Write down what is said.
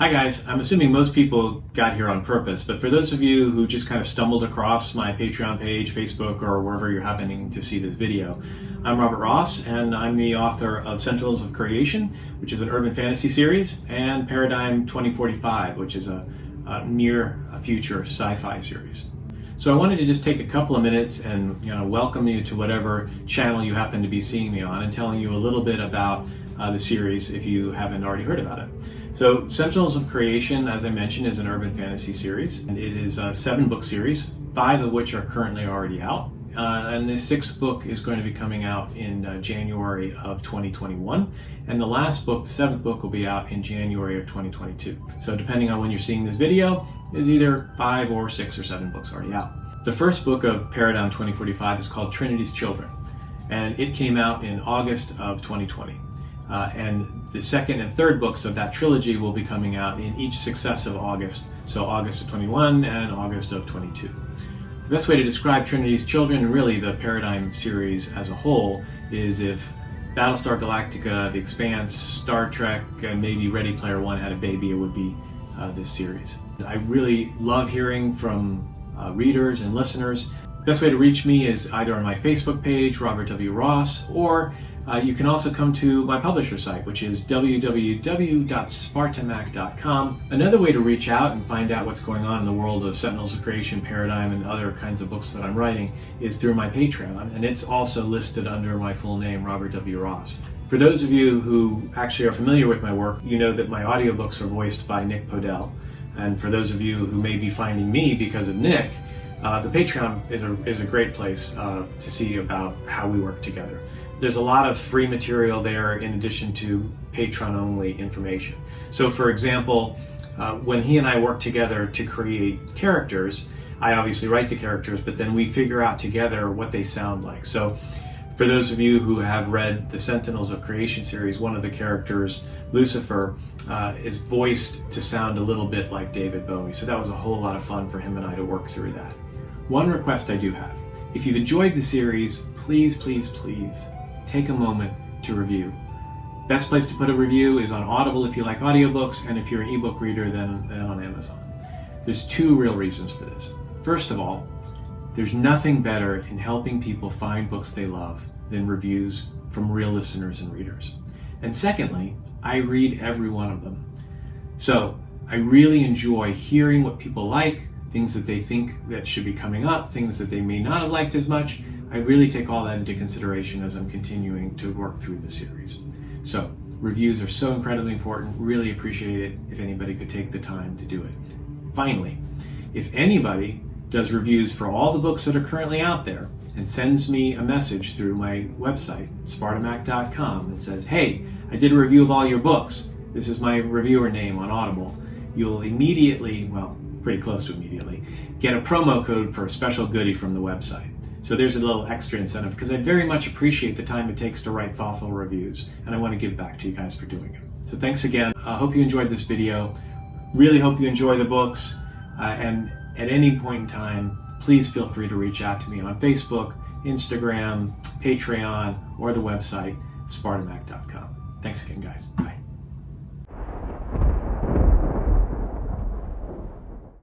Hi guys, I'm assuming most people got here on purpose, but for those of you who just kind of stumbled across my Patreon page, Facebook, or wherever you're happening to see this video, I'm Robert Ross, and I'm the author of Sentinels of Creation, which is an urban fantasy series, and Paradigm 2045, which is a near future sci-fi series. So I wanted to just take a couple of minutes and welcome you to whatever channel you happen to be seeing me on and telling you a little bit about the series if you haven't already heard about it. So Sentinels of Creation, as I mentioned, is an urban fantasy series, and it is a 7-book series, 5 of which are currently already out. And the 6th book is going to be coming out in January of 2021. And the last book, the 7th book, will be out in January of 2022. So depending on when you're seeing this video, is either 5 or 6 or 7 books already out. The first book of Paradigm 2045 is called Trinitys Children, and it came out in August of 2020. And the second and third books of that trilogy will be coming out in each successive August, so August of 21 and August of 22. The best way to describe Trinitys Children, and really the Paradigm series as a whole, is if Battlestar Galactica, The Expanse, Star Trek, and maybe Ready Player One had a baby, it would be this series. I really love hearing from readers and listeners. The best way to reach me is either on my Facebook page, Robert W. Ross, or you can also come to my publisher site, which is www.spartamac.com. Another way to reach out and find out what's going on in the world of Sentinels of Creation, Paradigm, and other kinds of books that I'm writing is through my Patreon, and it's also listed under my full name, Robert W. Ross. For those of you who actually are familiar with my work, you know that my audiobooks are voiced by Nick Podehl. And for those of you who may be finding me because of Nick, the Patreon is a great place to see about how we work together. There's a lot of free material there in addition to patron-only information. So for example, when he and I work together to create characters, I obviously write the characters, but then we figure out together what they sound like. So for those of you who have read the Sentinels of Creation series, one of the characters, Lucifer, is voiced to sound a little bit like David Bowie. So that was a whole lot of fun for him and I to work through that. One request I do have. If you've enjoyed the series, please, please, please take a moment to review. Best place to put a review is on Audible if you like audiobooks, and if you're an ebook reader, then on Amazon. There's 2 real reasons for this. First of all, there's nothing better in helping people find books they love than reviews from real listeners and readers. And secondly, I read every one of them. So I really enjoy hearing what people like, things that they think that should be coming up, things that they may not have liked as much. I really take all that into consideration as I'm continuing to work through the series. So reviews are so incredibly important. Really appreciate it if anybody could take the time to do it. Finally, if anybody does reviews for all the books that are currently out there and sends me a message through my website, spartamac.com, and says, hey, I did a review of all your books. This is my reviewer name on Audible. You'll immediately, well, pretty close to immediately, get a promo code for a special goodie from the website. So there's a little extra incentive because I very much appreciate the time it takes to write thoughtful reviews, and I want to give back to you guys for doing it. So thanks again. I hope you enjoyed this video. Really hope you enjoy the books, and at any point in time, please feel free to reach out to me on Facebook, Instagram, Patreon, or the website, spartamac.com. Thanks again, guys. Bye.